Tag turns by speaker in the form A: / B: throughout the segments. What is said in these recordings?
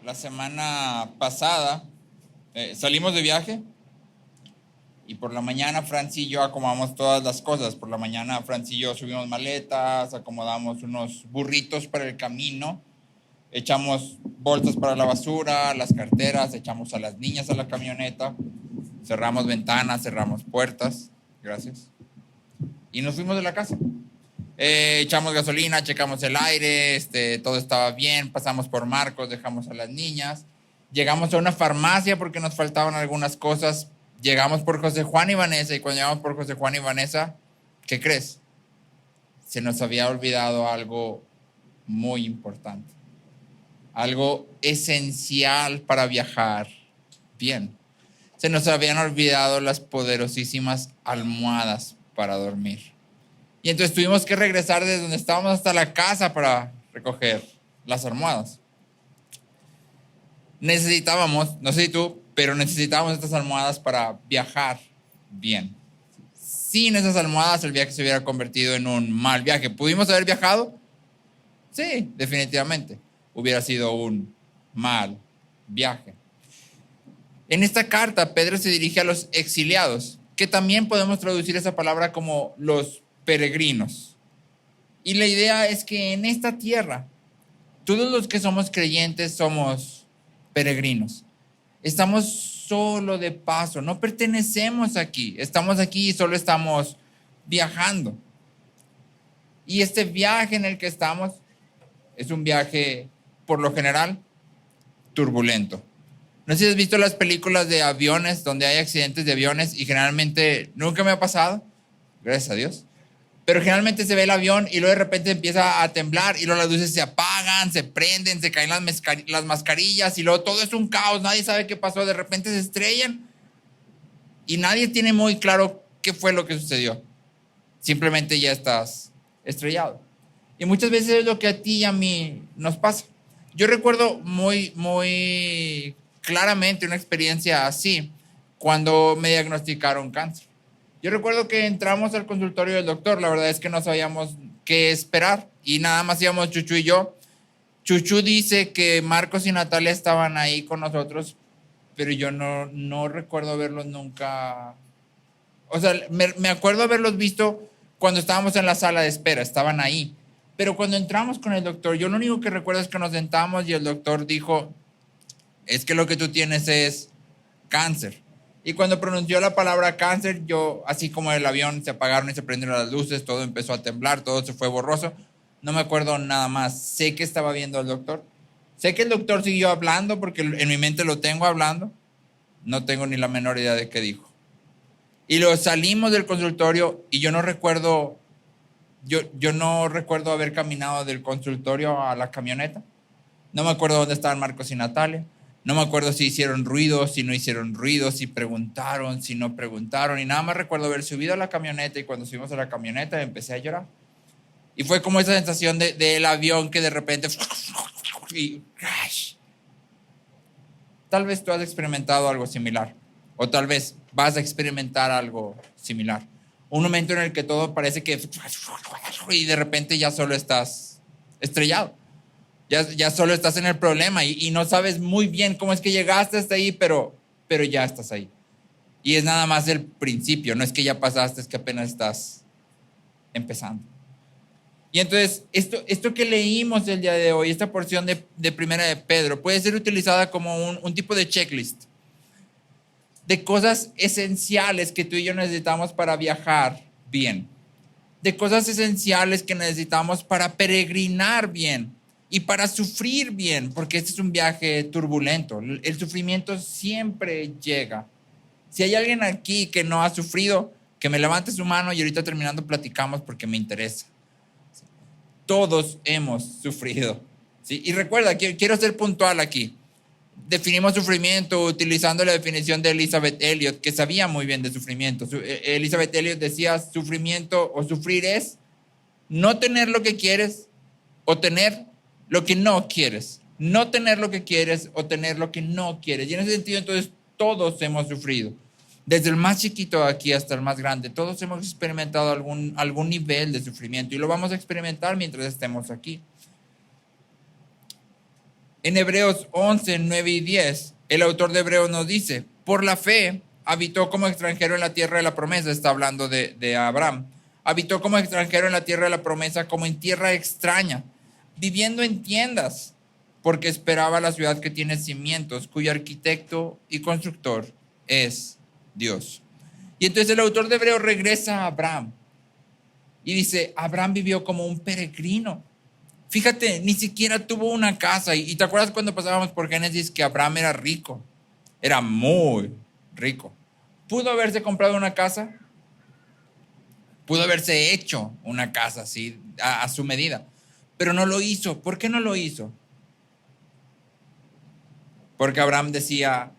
A: La semana pasada salimos de viaje y por la mañana Franci y yo acomodamos todas las cosas. Por la mañana Franci y yo subimos maletas, acomodamos unos burritos para el camino, echamos bolsas para la basura, las carteras, echamos a las niñas a la camioneta, cerramos ventanas, cerramos puertas, gracias, y nos fuimos de la casa. Echamos gasolina, checamos el aire, todo estaba bien, pasamos por Marcos, dejamos a las niñas, llegamos a una farmacia porque nos faltaban algunas cosas, llegamos por José Juan y Vanessa, y cuando llegamos por José Juan y Vanessa, ¿qué crees? Se nos había olvidado algo muy importante, algo esencial para viajar bien. Se nos habían olvidado las poderosísimas almohadas para dormir. Y entonces tuvimos que regresar desde donde estábamos hasta la casa para recoger las almohadas. Necesitábamos, no sé si tú, pero necesitábamos estas almohadas para viajar bien. Sin esas almohadas el viaje se hubiera convertido en un mal viaje. ¿Pudimos haber viajado? Sí, definitivamente. Hubiera sido un mal viaje. En esta carta, Pedro se dirige a los exiliados, que también podemos traducir esa palabra como los peregrinos. Y la idea es que en esta tierra, todos los que somos creyentes somos peregrinos. Estamos solo de paso, no pertenecemos aquí. Estamos aquí y solo estamos viajando. Y este viaje en el que estamos es un viaje, por lo general, turbulento. No sé si has visto las películas de aviones donde hay accidentes de aviones y generalmente nunca me ha pasado, gracias a Dios, pero generalmente se ve el avión y luego de repente empieza a temblar y luego las luces se apagan, se prenden, se caen las mascarillas y luego todo es un caos, nadie sabe qué pasó, de repente se estrellan y nadie tiene muy claro qué fue lo que sucedió. Simplemente ya estás estrellado. Y muchas veces es lo que a ti y a mí nos pasa. Yo recuerdo muy claramente una experiencia así cuando me diagnosticaron cáncer. Yo recuerdo que entramos al consultorio del doctor, la verdad es que no sabíamos qué esperar y nada más íbamos Chuchu y yo. Chuchu dice que Marcos y Natalia estaban ahí con nosotros, pero yo no recuerdo verlos nunca. O sea, me acuerdo haberlos visto cuando estábamos en la sala de espera, estaban ahí. Pero cuando entramos con el doctor, yo lo único que recuerdo es que nos sentamos y el doctor dijo, es que lo que tú tienes es cáncer. Y cuando pronunció la palabra cáncer, yo, así como el avión se apagaron y se prendieron las luces, todo empezó a temblar, todo se fue borroso. No me acuerdo nada más. Sé que estaba viendo al doctor. Sé que el doctor siguió hablando porque en mi mente lo tengo hablando. No tengo ni la menor idea de qué dijo. Y luego salimos del consultorio y yo no recuerdo haber caminado del consultorio a la camioneta. No me acuerdo dónde estaban Marcos y Natalia. No me acuerdo si hicieron ruido, si no hicieron ruido, si preguntaron, si no preguntaron. Y nada más recuerdo haber subido a la camioneta y cuando subimos a la camioneta empecé a llorar. Y fue como esa sensación del avión que de repente... Y crash. Tal vez tú has experimentado algo similar. O tal vez vas a experimentar algo similar. Un momento en el que todo parece que... Y de repente ya solo estás estrellado. Ya solo estás en el problema y no sabes muy bien cómo es que llegaste hasta ahí, pero ya estás ahí. Y es nada más el principio, no es que ya pasaste, es que apenas estás empezando. Y entonces, esto que leímos el día de hoy, esta porción de Primera de Pedro, puede ser utilizada como un tipo de checklist de cosas esenciales que tú y yo necesitamos para viajar bien, de cosas esenciales que necesitamos para peregrinar bien y para sufrir bien, porque este es un viaje turbulento. El sufrimiento siempre llega. Si hay alguien aquí que no ha sufrido, que me levante su mano y ahorita terminando platicamos porque me interesa. Todos hemos sufrido, ¿sí? Y recuerda, quiero ser puntual aquí. Definimos sufrimiento utilizando la definición de Elizabeth Elliot, que sabía muy bien de sufrimiento. Elizabeth Elliot decía, sufrimiento o sufrir es no tener lo que quieres o tener lo que no quieres. No tener lo que quieres o tener lo que no quieres. Y en ese sentido, entonces, todos hemos sufrido. Desde el más chiquito aquí hasta el más grande, todos hemos experimentado algún nivel de sufrimiento y lo vamos a experimentar mientras estemos aquí. En Hebreos 11, 9 y 10, el autor de Hebreos nos dice, por la fe habitó como extranjero en la tierra de la promesa, está hablando de Abraham, habitó como extranjero en la tierra de la promesa, como en tierra extraña, viviendo en tiendas, porque esperaba la ciudad que tiene cimientos, cuyo arquitecto y constructor es Dios. Y entonces el autor de Hebreos regresa a Abraham y dice, Abraham vivió como un peregrino. Fíjate, ni siquiera tuvo una casa. Y te acuerdas cuando pasábamos por Génesis que Abraham era rico, era muy rico. ¿Pudo haberse comprado una casa? Pudo haberse hecho una casa así, a su medida, pero no lo hizo. ¿Por qué no lo hizo? Porque Abraham decía,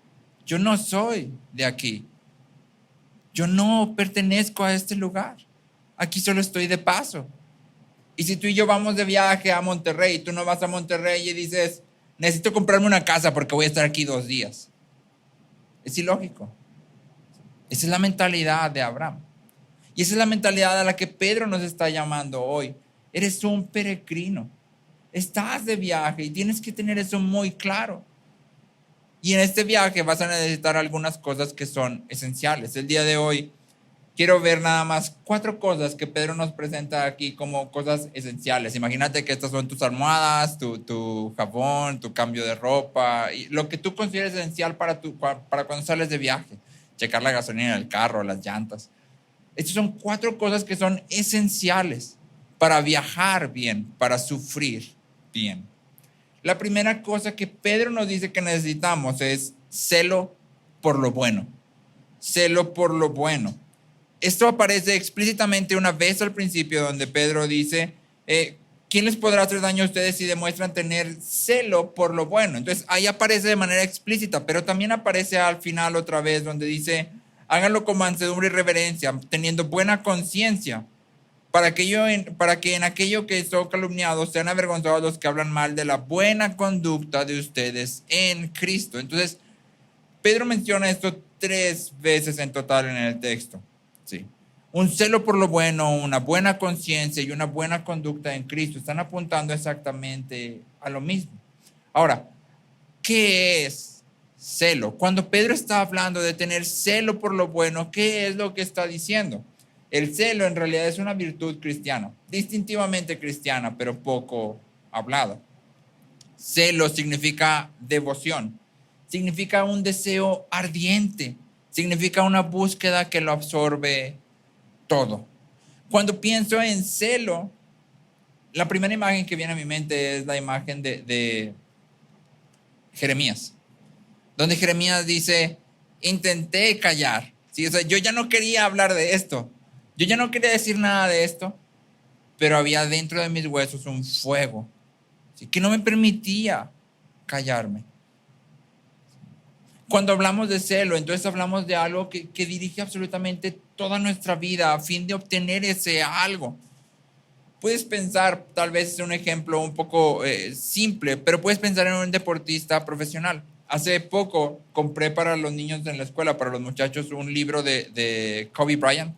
A: yo no soy de aquí, yo no pertenezco a este lugar, aquí solo estoy de paso. Y si tú y yo vamos de viaje a Monterrey, tú no vas a Monterrey y dices, necesito comprarme una casa porque voy a estar aquí 2 días. Es ilógico. Esa es la mentalidad de Abraham. Y esa es la mentalidad a la que Pedro nos está llamando hoy. Eres un peregrino. Estás de viaje y tienes que tener eso muy claro. Y en este viaje vas a necesitar algunas cosas que son esenciales. El día de hoy quiero ver nada más 4 cosas que Pedro nos presenta aquí como cosas esenciales. Imagínate que estas son tus almohadas, tu jabón, tu cambio de ropa, y lo que tú consideres esencial para cuando sales de viaje. Checar la gasolina del carro, las llantas. Estas son 4 cosas que son esenciales para viajar bien, para sufrir bien. La primera cosa que Pedro nos dice que necesitamos es celo por lo bueno. Celo por lo bueno. Esto aparece explícitamente una vez al principio donde Pedro dice, ¿quién les podrá hacer daño a ustedes si demuestran tener celo por lo bueno? Entonces ahí aparece de manera explícita, pero también aparece al final otra vez donde dice, háganlo con mansedumbre y reverencia, teniendo buena conciencia, para que en aquello que son calumniados sean avergonzados los que hablan mal de la buena conducta de ustedes en Cristo. Entonces, Pedro menciona esto 3 veces en total en el texto. Sí. Un celo por lo bueno, una buena conciencia y una buena conducta en Cristo están apuntando exactamente a lo mismo. Ahora, ¿qué es celo? Cuando Pedro está hablando de tener celo por lo bueno, ¿qué es lo que está diciendo? El celo en realidad es una virtud cristiana, distintivamente cristiana, pero poco hablada. Celo significa devoción, significa un deseo ardiente, significa una búsqueda que lo absorbe todo. Cuando pienso en celo, la primera imagen que viene a mi mente es la imagen de Jeremías, donde Jeremías dice, intenté callar. ¿Sí? O sea, yo ya no quería hablar de esto, yo ya no quería decir nada de esto, pero había dentro de mis huesos un fuego, ¿sí? Que no me permitía callarme. Cuando hablamos de celo, entonces hablamos de algo que dirige absolutamente toda nuestra vida a fin de obtener ese algo. Puedes pensar, tal vez es un ejemplo un poco simple, pero puedes pensar en un deportista profesional. Hace poco compré para los niños en la escuela, para los muchachos, un libro de Kobe Bryant.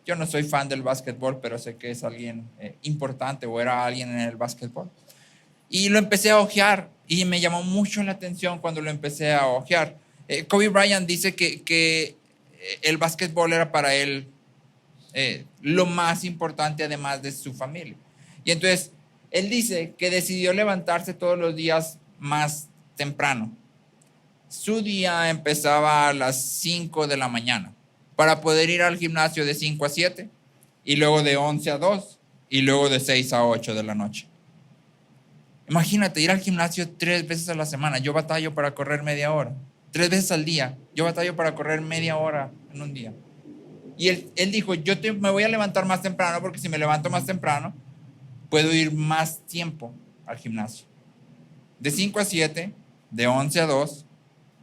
A: Yo no soy fan del básquetbol, pero sé que es alguien importante o era alguien en el básquetbol. Y lo empecé a hojear y me llamó mucho la atención cuando lo empecé a hojear. Kobe Bryant dice que el básquetbol era para él lo más importante además de su familia. Y entonces él dice que decidió levantarse todos los días más temprano. Su día empezaba a las 5 de la mañana para poder ir al gimnasio de 5 a 7 y luego de 11 a 2 y luego de 6 a 8 de la noche. Imagínate ir al gimnasio 3 veces a la semana. Yo batallo para correr media hora. 3 veces al día. Yo batallo para correr media hora en un día. Y él dijo, me voy a levantar más temprano porque si me levanto más temprano, puedo ir más tiempo al gimnasio. De 5 a 7, de 11 a 2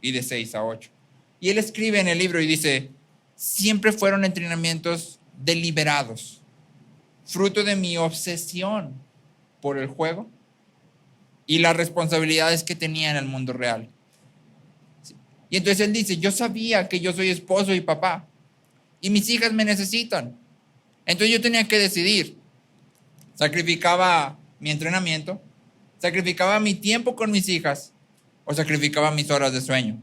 A: y de 6 a 8. Y él escribe en el libro y dice, siempre fueron entrenamientos deliberados, fruto de mi obsesión por el juego y las responsabilidades que tenía en el mundo real. Y entonces él dice, yo sabía que yo soy esposo y papá, y mis hijas me necesitan. Entonces yo tenía que decidir. Sacrificaba mi entrenamiento, sacrificaba mi tiempo con mis hijas, o sacrificaba mis horas de sueño.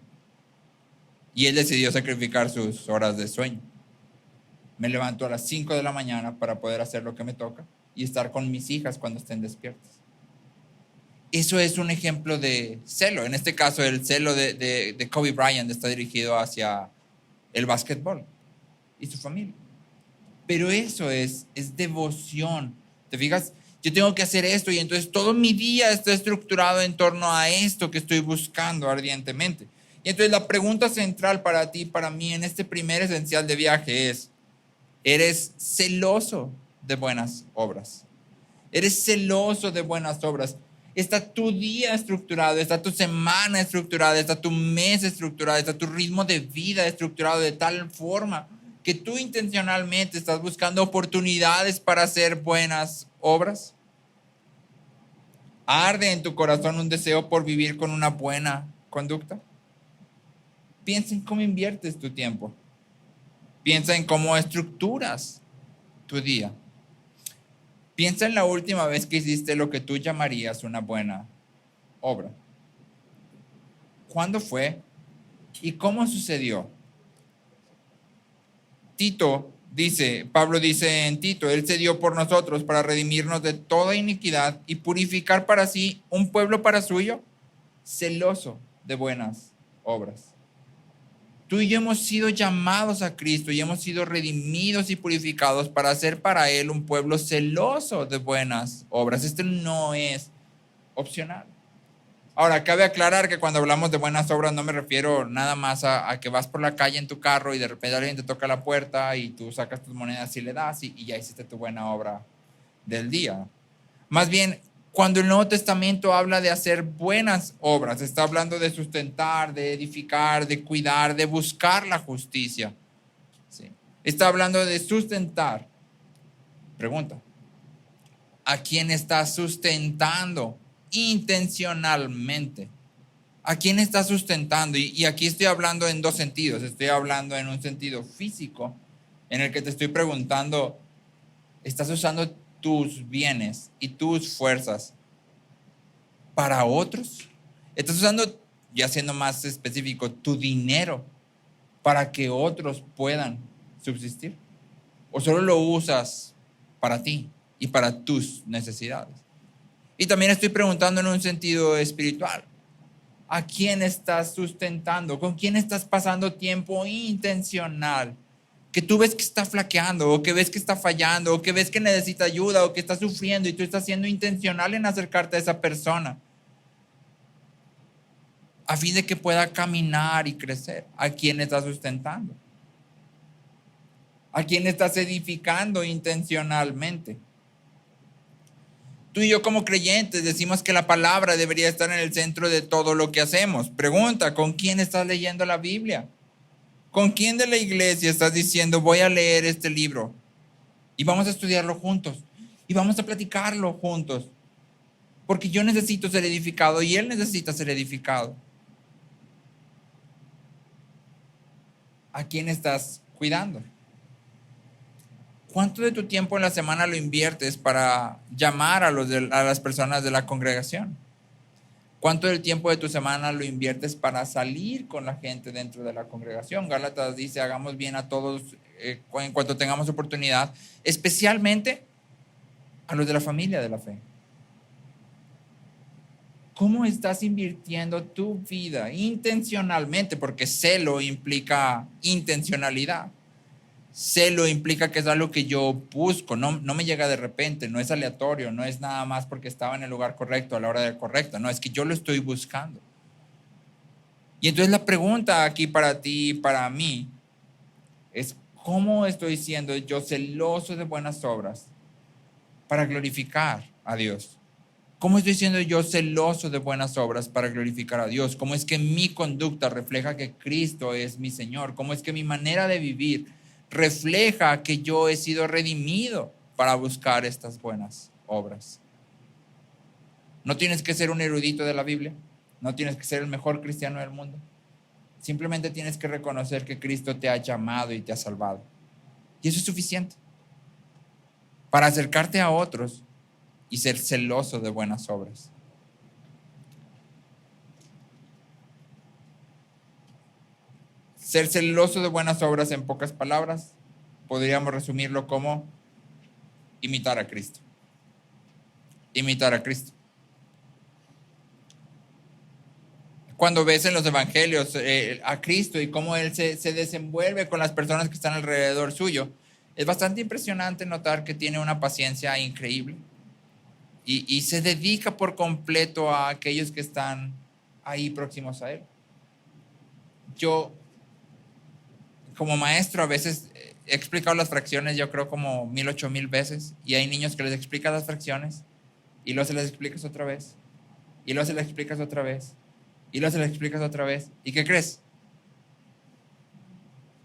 A: Y él decidió sacrificar sus horas de sueño. Me levanto a las 5 de la mañana para poder hacer lo que me toca y estar con mis hijas cuando estén despiertas. Eso es un ejemplo de celo. En este caso, el celo de Kobe Bryant está dirigido hacia el básquetbol y su familia. Pero eso es devoción. ¿Te fijas? Yo tengo que hacer esto y entonces todo mi día está estructurado en torno a esto que estoy buscando ardientemente. Y entonces la pregunta central para ti, para mí, en este primer esencial de viaje es, ¿eres celoso de buenas obras? ¿Eres celoso de buenas obras? ¿Está tu día estructurado? ¿Está tu semana estructurada? ¿Está tu mes estructurado? ¿Está tu ritmo de vida estructurado de tal forma que tú intencionalmente estás buscando oportunidades para hacer buenas obras? ¿Arde en tu corazón un deseo por vivir con una buena conducta? Piensa en cómo inviertes tu tiempo. Piensa en cómo estructuras tu día. Piensa en la última vez que hiciste lo que tú llamarías una buena obra. ¿Cuándo fue? ¿Y cómo sucedió? Pablo dice en Tito, Él se dio por nosotros para redimirnos de toda iniquidad y purificar para sí un pueblo para suyo, celoso de buenas obras. Tú y yo hemos sido llamados a Cristo y hemos sido redimidos y purificados para hacer para Él un pueblo celoso de buenas obras. Esto no es opcional. Ahora, cabe aclarar que cuando hablamos de buenas obras no me refiero nada más a que vas por la calle en tu carro y de repente alguien te toca la puerta y tú sacas tus monedas y le das y ya hiciste tu buena obra del día. Más bien, cuando el Nuevo Testamento habla de hacer buenas obras, está hablando de sustentar, de edificar, de cuidar, de buscar la justicia. ¿Sí? Está hablando de sustentar. Pregunta, ¿a quién está sustentando intencionalmente? ¿A quién está sustentando? Y aquí estoy hablando en dos sentidos. Estoy hablando en un sentido físico, en el que te estoy preguntando, ¿estás usando tus bienes y tus fuerzas para otros? ¿Estás usando, ya siendo más específico, tu dinero para que otros puedan subsistir? ¿O solo lo usas para ti y para tus necesidades? Y también estoy preguntando en un sentido espiritual. ¿A quién estás sustentando? ¿Con quién estás pasando tiempo intencional? Que tú ves que está flaqueando, o que ves que está fallando, o que ves que necesita ayuda, o que está sufriendo, y tú estás siendo intencional en acercarte a esa persona, a fin de que pueda caminar y crecer. ¿A quién estás sustentando? ¿A quién estás edificando intencionalmente? Tú y yo como creyentes decimos que la palabra debería estar en el centro de todo lo que hacemos. Pregunta, ¿con quién estás leyendo la Biblia? ¿Con quién de la iglesia estás diciendo, voy a leer este libro y vamos a estudiarlo juntos y vamos a platicarlo juntos? Porque yo necesito ser edificado y él necesita ser edificado. ¿A quién estás cuidando? ¿Cuánto de tu tiempo en la semana lo inviertes para llamar a las personas de la congregación? ¿Cuánto del tiempo de tu semana lo inviertes para salir con la gente dentro de la congregación? Gálatas dice, hagamos bien a todos en cuanto tengamos oportunidad, especialmente a los de la familia de la fe. ¿Cómo estás invirtiendo tu vida intencionalmente? Porque celo implica intencionalidad. Celo implica que es algo que yo busco, no me llega de repente, no es aleatorio, no es nada más porque estaba en el lugar correcto a la hora del correcto, no, es que yo lo estoy buscando. Y entonces la pregunta aquí para ti y para mí es, ¿cómo estoy siendo yo celoso de buenas obras para glorificar a Dios? ¿Cómo estoy siendo yo celoso de buenas obras para glorificar a Dios? ¿Cómo es que mi conducta refleja que Cristo es mi Señor? ¿Cómo es que mi manera de vivir refleja que yo he sido redimido para buscar estas buenas obras? No tienes que ser un erudito de la Biblia, no tienes que ser el mejor cristiano del mundo. Simplemente tienes que reconocer que Cristo te ha llamado y te ha salvado. Y eso es suficiente para acercarte a otros y ser celoso de buenas obras. Ser celoso de buenas obras, en pocas palabras, podríamos resumirlo como imitar a Cristo. Imitar a Cristo. Cuando ves en los evangelios a Cristo y cómo Él se desenvuelve con las personas que están alrededor suyo, es bastante impresionante notar que tiene una paciencia increíble y se dedica por completo a aquellos que están ahí próximos a Él. Yo, como maestro, a veces he explicado las fracciones, yo creo como 1000, 8000 veces, y hay niños que les explicas las fracciones y luego se las explicas otra vez, y luego se las explicas otra vez, y luego se las explicas otra vez. ¿Y qué crees?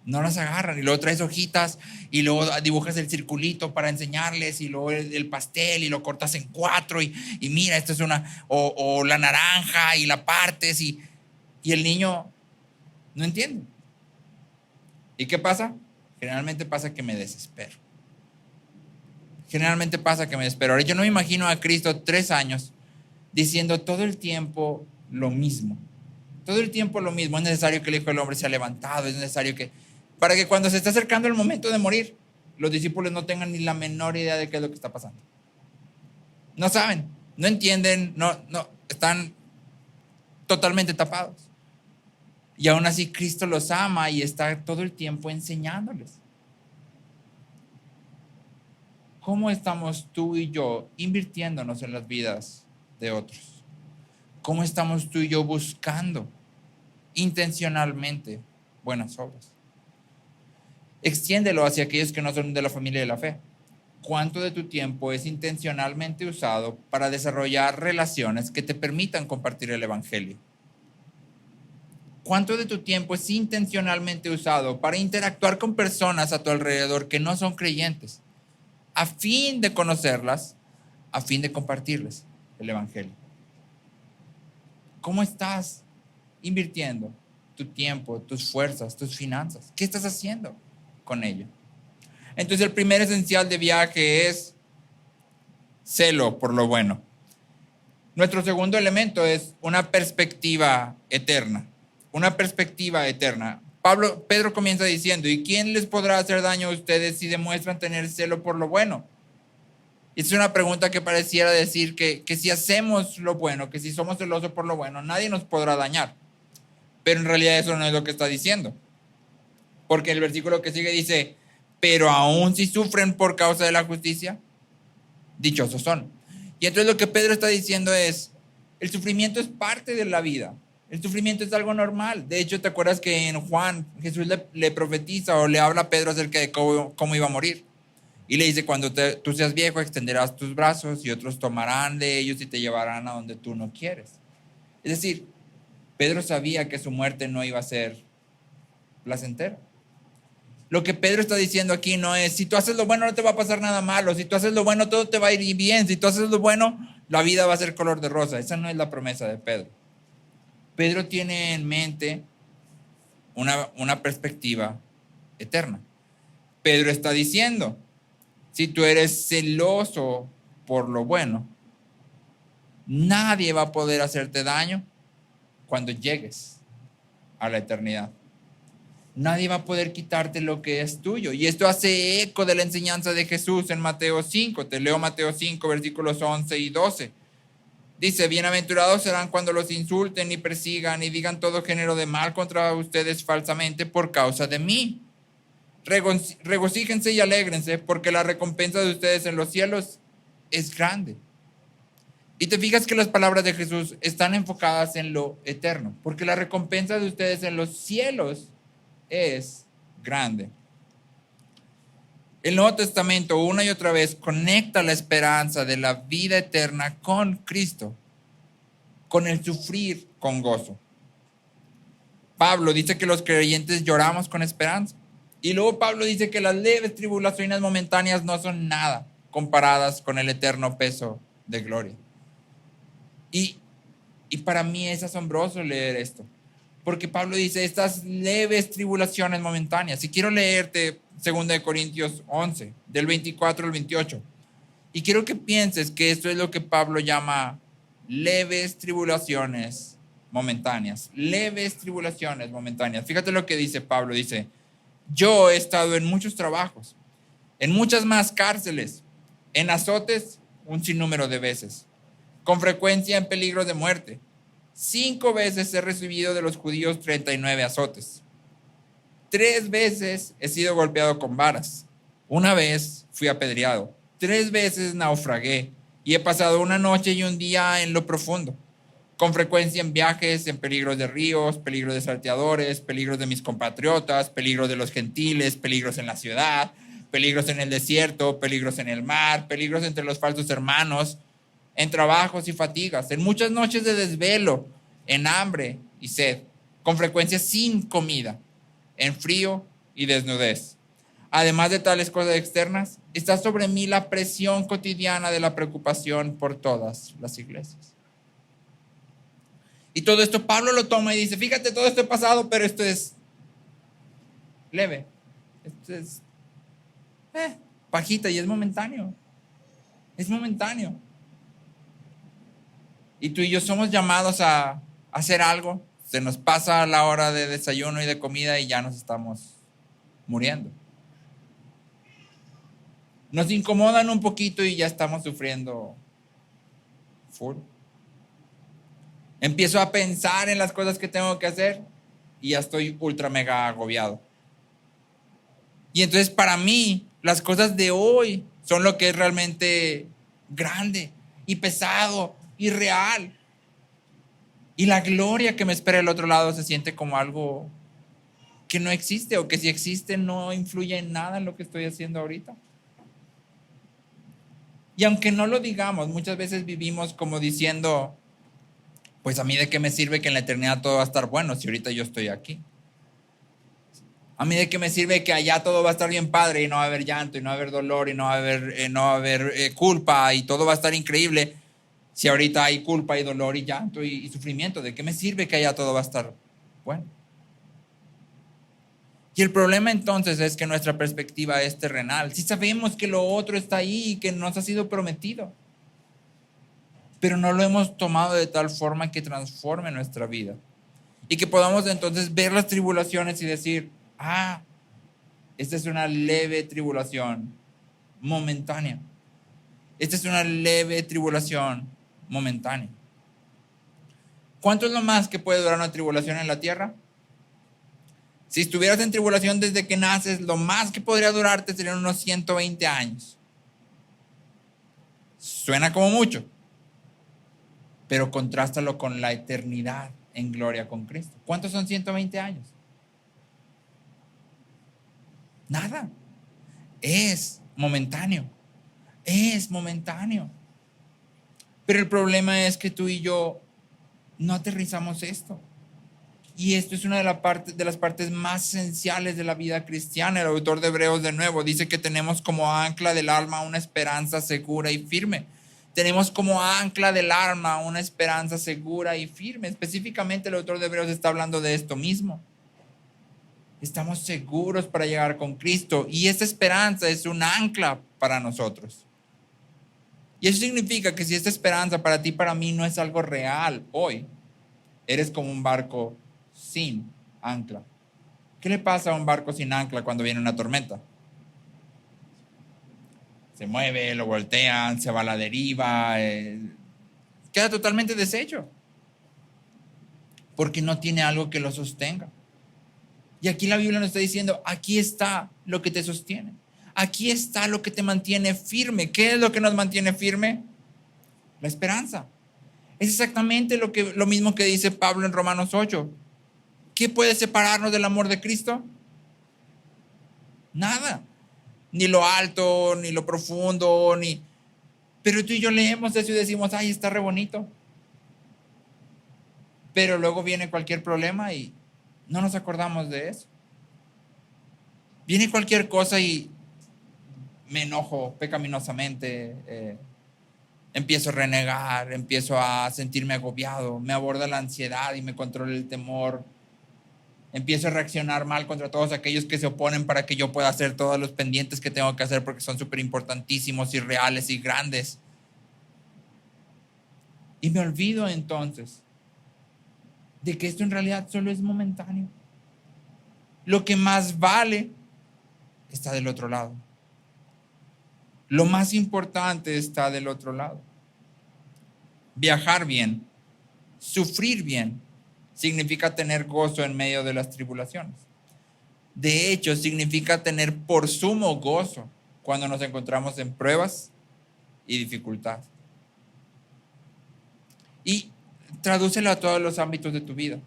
A: No las agarran, y luego traes hojitas y luego dibujas el circulito para enseñarles, y luego el pastel y lo cortas en 4 y mira, esto es una, o la naranja y la partes y el niño no entiende. ¿Y qué pasa? Generalmente pasa que me desespero. Generalmente pasa que me desespero. Ahora yo no me imagino a Cristo 3 años diciendo todo el tiempo lo mismo. Todo el tiempo lo mismo. Es necesario que el Hijo del Hombre sea levantado. Es necesario que, para que cuando se está acercando el momento de morir, los discípulos no tengan ni la menor idea de qué es lo que está pasando. No saben, no entienden, no, están totalmente tapados. Y aún así Cristo los ama y está todo el tiempo enseñándoles. ¿Cómo estamos tú y yo invirtiéndonos en las vidas de otros? ¿Cómo estamos tú y yo buscando intencionalmente buenas obras? Extiéndelo hacia aquellos que no son de la familia de la fe. ¿Cuánto de tu tiempo es intencionalmente usado para desarrollar relaciones que te permitan compartir el evangelio? ¿Cuánto de tu tiempo es intencionalmente usado para interactuar con personas a tu alrededor que no son creyentes, a fin de conocerlas, a fin de compartirles el evangelio? ¿Cómo estás invirtiendo tu tiempo, tus fuerzas, tus finanzas? ¿Qué estás haciendo con ello? Entonces el primer esencial de viaje es celo por lo bueno. Nuestro segundo elemento es una perspectiva eterna. Una perspectiva eterna. Pedro comienza diciendo, ¿y quién les podrá hacer daño a ustedes si demuestran tener celo por lo bueno? Es una pregunta que pareciera decir que si hacemos lo bueno, que si somos celosos por lo bueno, nadie nos podrá dañar. Pero en realidad eso no es lo que está diciendo. Porque el versículo que sigue dice, pero aún si sufren por causa de la justicia, dichosos son. Y entonces lo que Pedro está diciendo es, el sufrimiento es parte de la vida. El sufrimiento es algo normal. De hecho, ¿te acuerdas que en Juan Jesús le profetiza o le habla a Pedro acerca de cómo iba a morir? Y le dice, cuando tú seas viejo, extenderás tus brazos y otros tomarán de ellos y te llevarán a donde tú no quieres. Es decir, Pedro sabía que su muerte no iba a ser placentera. Lo que Pedro está diciendo aquí no es, si tú haces lo bueno no te va a pasar nada malo, si tú haces lo bueno todo te va a ir bien, si tú haces lo bueno la vida va a ser color de rosa. Esa no es la promesa de Pedro. Pedro tiene en mente una perspectiva eterna. Pedro está diciendo, si tú eres celoso por lo bueno, nadie va a poder hacerte daño cuando llegues a la eternidad. Nadie va a poder quitarte lo que es tuyo. Y esto hace eco de la enseñanza de Jesús en Mateo 5. Te leo Mateo 5, versículos 11 y 12. Dice, bienaventurados serán cuando los insulten y persigan y digan todo género de mal contra ustedes falsamente por causa de mí. Regocíjense y alégrense porque la recompensa de ustedes en los cielos es grande. Y te fijas que las palabras de Jesús están enfocadas en lo eterno, porque la recompensa de ustedes en los cielos es grande. El Nuevo Testamento una y otra vez conecta la esperanza de la vida eterna con Cristo, con el sufrir con gozo. Pablo dice que los creyentes lloramos con esperanza. Y luego Pablo dice que las leves tribulaciones momentáneas no son nada comparadas con el eterno peso de gloria. Y para mí es asombroso leer esto. Porque Pablo dice estas leves tribulaciones momentáneas. Y quiero leerte 2 Corintios 11, del 24 al 28. Y quiero que pienses que esto es lo que Pablo llama leves tribulaciones momentáneas, leves tribulaciones momentáneas. Fíjate lo que dice Pablo, dice, yo he estado en muchos trabajos, en muchas más cárceles, en azotes un sinnúmero de veces, con frecuencia en peligro de muerte. 5 veces he recibido de los judíos 39 azotes. 3 veces he sido golpeado con varas. 1 vez fui apedreado. 3 veces naufragué y he pasado una noche y un día en lo profundo. Con frecuencia en viajes, en peligros de ríos, peligros de salteadores, peligros de mis compatriotas, peligros de los gentiles, peligros en la ciudad, peligros en el desierto, peligros en el mar, peligros entre los falsos hermanos, en trabajos y fatigas, en muchas noches de desvelo, en hambre y sed, con frecuencia sin comida, en frío y desnudez. Además de tales cosas externas, está sobre mí la presión cotidiana de la preocupación por todas las iglesias. Y todo esto Pablo lo toma y dice, fíjate, todo esto he pasado, pero esto es leve. Esto es pajita y es momentáneo. Es momentáneo. Y tú y yo somos llamados a hacer algo. Se nos pasa la hora de desayuno y de comida y ya nos estamos muriendo. Nos incomodan un poquito y ya estamos sufriendo full. Empiezo a pensar en las cosas que tengo que hacer y ya estoy ultra mega agobiado. Y entonces para mí las cosas de hoy son lo que es realmente grande y pesado y real. Y la gloria que me espera al otro lado se siente como algo que no existe, o que si existe no influye en nada en lo que estoy haciendo ahorita. Y aunque no lo digamos, muchas veces vivimos como diciendo, pues a mí de qué me sirve que en la eternidad todo va a estar bueno si ahorita yo estoy aquí. A mí de qué me sirve que allá todo va a estar bien padre y no va a haber llanto y no va a haber dolor y no va a haber culpa y todo va a estar increíble si ahorita hay culpa y dolor y llanto y sufrimiento. ¿De qué me sirve que allá todo va a estar bueno? Y el problema entonces es que nuestra perspectiva es terrenal. Si sabemos que lo otro está ahí y que nos ha sido prometido, pero no lo hemos tomado de tal forma que transforme nuestra vida y que podamos entonces ver las tribulaciones y decir, esta es una leve tribulación momentánea. Esta es una leve tribulación momentánea. ¿Cuánto es lo más que puede durar una tribulación en la tierra? Si estuvieras en tribulación desde que naces, lo más que podría durarte serían unos 120 años. Suena como mucho, pero contrástalo con la eternidad en gloria con Cristo. ¿Cuántos son 120 años? Nada. Es momentáneo. Es momentáneo. Pero el problema es que tú y yo no aterrizamos esto. Y esto es una de las partes más esenciales de la vida cristiana. El autor de Hebreos de nuevo dice que tenemos como ancla del alma una esperanza segura y firme. Tenemos como ancla del alma una esperanza segura y firme. Específicamente el autor de Hebreos está hablando de esto mismo. Estamos seguros para llegar con Cristo y esta esperanza es un ancla para nosotros. Y eso significa que si esta esperanza para ti, para mí no es algo real hoy, eres como un barco sin ancla. ¿Qué le pasa a un barco sin ancla cuando viene una tormenta? Se mueve, lo voltean, se va a la deriva, queda totalmente deshecho porque no tiene algo que lo sostenga. Y aquí la Biblia nos está diciendo, aquí está lo que te sostiene. Aquí está lo que te mantiene firme. ¿Qué es lo que nos mantiene firme? La esperanza. Es exactamente lo mismo que dice Pablo en Romanos 8. ¿Qué puede separarnos del amor de Cristo? Nada. Ni lo alto, ni lo profundo, ni... Pero tú y yo leemos eso y decimos, ay, está re bonito. Pero luego viene cualquier problema y no nos acordamos de eso. Viene cualquier cosa y me enojo pecaminosamente, empiezo a renegar, empiezo a sentirme agobiado, me aborda la ansiedad y me controla el temor. Empiezo a reaccionar mal contra todos aquellos que se oponen para que yo pueda hacer todos los pendientes que tengo que hacer porque son súper importantísimos y reales y grandes. Y me olvido entonces de que esto en realidad solo es momentáneo. Lo que más vale está del otro lado. Lo más importante está del otro lado. Viajar bien, sufrir bien, significa tener gozo en medio de las tribulaciones. De hecho, significa tener por sumo gozo cuando nos encontramos en pruebas y dificultades. Y tradúcelo a todos los ámbitos de tu vida.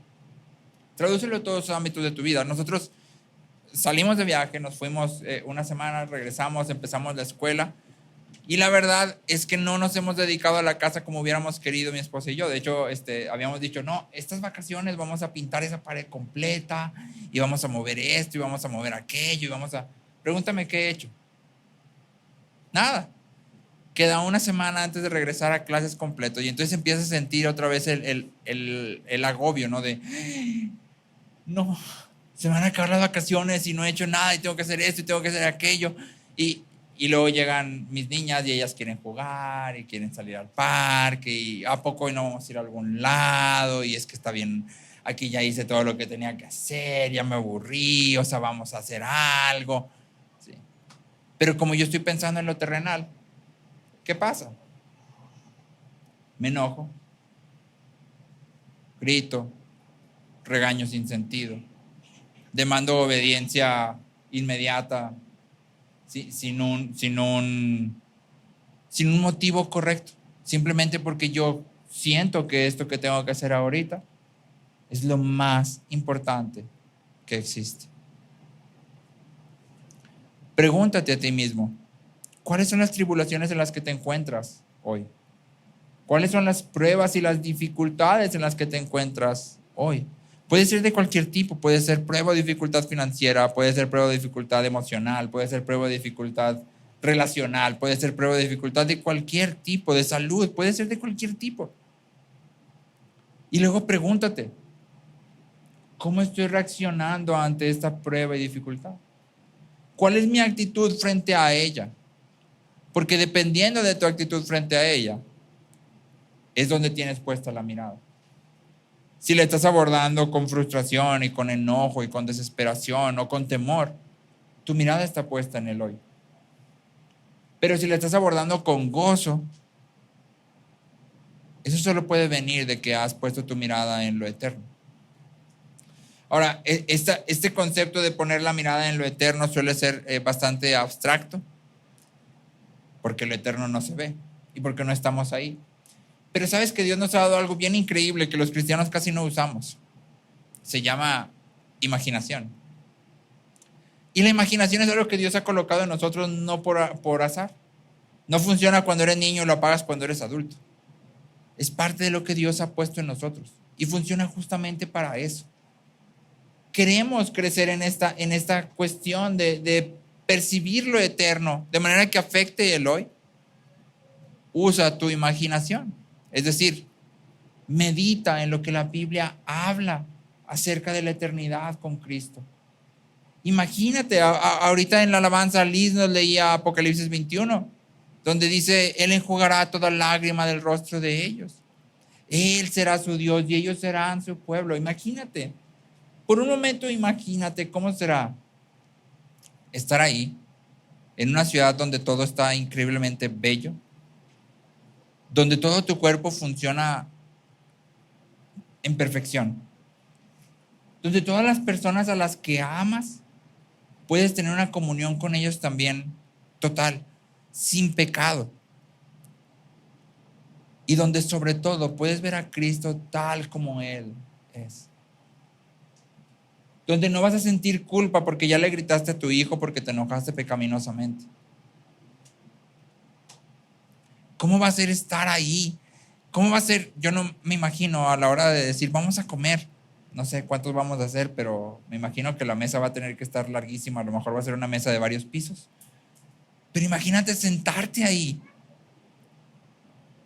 A: Tradúcelo a todos los ámbitos de tu vida. Nosotros salimos de viaje, nos fuimos una semana, regresamos, empezamos la escuela. Y la verdad es que no nos hemos dedicado a la casa como hubiéramos querido mi esposa y yo. De hecho, habíamos dicho, no, estas vacaciones vamos a pintar esa pared completa y vamos a mover esto y vamos a mover aquello y vamos a... Pregúntame qué he hecho. Nada. Queda una semana antes de regresar a clases completo y entonces empiezas a sentir otra vez el agobio, ¿no? De, no, se van a acabar las vacaciones y no he hecho nada y tengo que hacer esto y tengo que hacer aquello. Y luego llegan mis niñas y ellas quieren jugar y quieren salir al parque y ¿a poco hoy no vamos a ir a algún lado? Y es que está bien, aquí ya hice todo lo que tenía que hacer, ya me aburrí, o sea, vamos a hacer algo. Sí. Pero como yo estoy pensando en lo terrenal, ¿qué pasa? Me enojo, grito, regaño sin sentido, demando obediencia inmediata, sin un motivo correcto, simplemente porque yo siento que esto que tengo que hacer ahorita es lo más importante que existe. Pregúntate a ti mismo, ¿cuáles son las tribulaciones en las que te encuentras hoy? ¿Cuáles son las pruebas y las dificultades en las que te encuentras hoy? Puede ser de cualquier tipo, puede ser prueba o dificultad financiera, puede ser prueba o dificultad emocional, puede ser prueba o dificultad relacional, puede ser prueba o dificultad de cualquier tipo, de salud, puede ser de cualquier tipo. Y luego pregúntate, ¿cómo estoy reaccionando ante esta prueba y dificultad? ¿Cuál es mi actitud frente a ella? Porque dependiendo de tu actitud frente a ella, es donde tienes puesta la mirada. Si le estás abordando con frustración y con enojo y con desesperación o con temor, tu mirada está puesta en el hoy. Pero si le estás abordando con gozo, eso solo puede venir de que has puesto tu mirada en lo eterno. Ahora, este concepto de poner la mirada en lo eterno suele ser bastante abstracto, porque lo eterno no se ve y porque no estamos ahí. Pero sabes que Dios nos ha dado algo bien increíble que los cristianos casi no usamos. Se llama imaginación. Y la imaginación es algo que Dios ha colocado en nosotros no por azar. No funciona cuando eres niño y lo apagas cuando eres adulto. Es parte de lo que Dios ha puesto en nosotros. Y funciona justamente para eso. Queremos crecer en esta cuestión de percibir lo eterno de manera que afecte el hoy. Usa tu imaginación. Es decir, medita en lo que la Biblia habla acerca de la eternidad con Cristo. Imagínate, ahorita en la alabanza Liz nos leía Apocalipsis 21, donde dice, Él enjugará toda lágrima del rostro de ellos. Él será su Dios y ellos serán su pueblo. Imagínate, por un momento imagínate cómo será estar ahí, en una ciudad donde todo está increíblemente bello, donde todo tu cuerpo funciona en perfección, donde todas las personas a las que amas puedes tener una comunión con ellos también total, sin pecado, y donde sobre todo puedes ver a Cristo tal como Él es, donde no vas a sentir culpa porque ya le gritaste a tu hijo porque te enojaste pecaminosamente. ¿Cómo va a ser estar ahí? ¿Cómo va a ser? Yo no me imagino a la hora de decir, vamos a comer. No sé cuántos vamos a hacer, pero me imagino que la mesa va a tener que estar larguísima. A lo mejor va a ser una mesa de varios pisos. Pero imagínate sentarte ahí.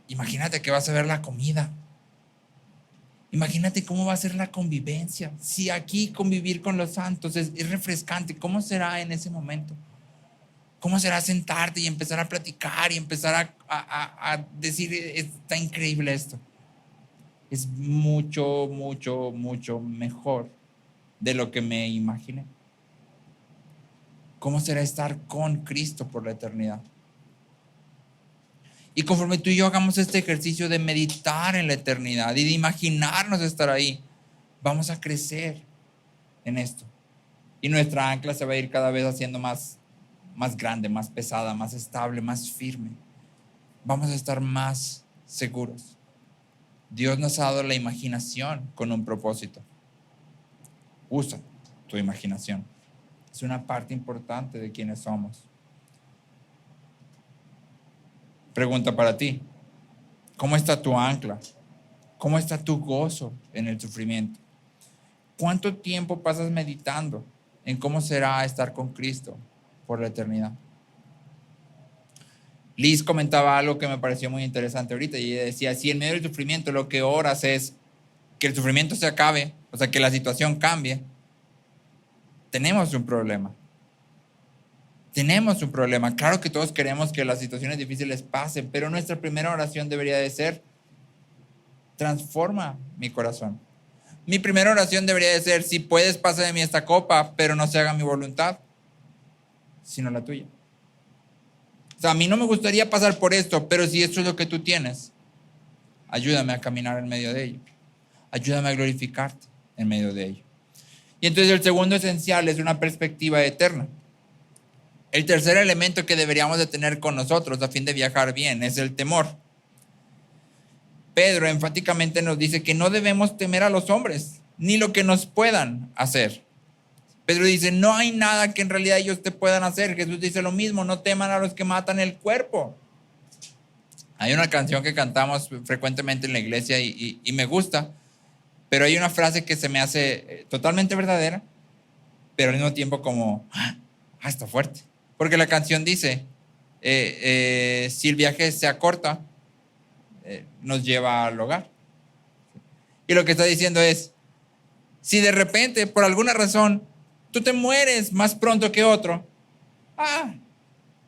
A: Imagínate que vas a ver la comida. Imagínate cómo va a ser la convivencia. Si aquí convivir con los santos es refrescante, ¿cómo será en ese momento? ¿Cómo será sentarte y empezar a platicar y empezar a decir, está increíble esto? es mucho, mucho, mucho mejor de lo que me imaginé. ¿Cómo será estar con Cristo por la eternidad? Y conforme tú y yo hagamos este ejercicio de meditar en la eternidad y de imaginarnos estar ahí, vamos a crecer en esto. Y nuestra ancla se va a ir cada vez haciendo más grande, más pesada, más estable, más firme. Vamos a estar más seguros. Dios nos ha dado la imaginación con un propósito. Usa tu imaginación. Es una parte importante de quienes somos. Pregunta para ti. ¿Cómo está tu ancla? ¿Cómo está tu gozo en el sufrimiento? ¿Cuánto tiempo pasas meditando en cómo será estar con Cristo por la eternidad? Liz comentaba algo que me pareció muy interesante ahorita y ella decía, si en medio del sufrimiento lo que oras es que el sufrimiento se acabe, o sea, que la situación cambie, tenemos un problema. Tenemos un problema. Claro que todos queremos que las situaciones difíciles pasen, pero nuestra primera oración debería de ser, transforma mi corazón. Mi primera oración debería de ser, si puedes, pasa de mí esta copa, pero no se haga mi voluntad, sino la tuya. O sea, a mí no me gustaría pasar por esto, pero si esto es lo que tú tienes, ayúdame a caminar en medio de ello. Ayúdame a glorificarte en medio de ello. Y entonces el segundo esencial es una perspectiva eterna. El tercer elemento que deberíamos de tener con nosotros a fin de viajar bien es el temor. Pedro enfáticamente nos dice que no debemos temer a los hombres, ni lo que nos puedan hacer. Pedro dice, no hay nada que en realidad ellos te puedan hacer. Jesús dice lo mismo, no teman a los que matan el cuerpo. Hay una canción que cantamos frecuentemente en la iglesia y me gusta, pero hay una frase que se me hace totalmente verdadera, pero al mismo tiempo como, está fuerte. Porque la canción dice, si el viaje se acorta, nos lleva al hogar. Y lo que está diciendo es, si de repente, por alguna razón, tú te mueres más pronto que otro,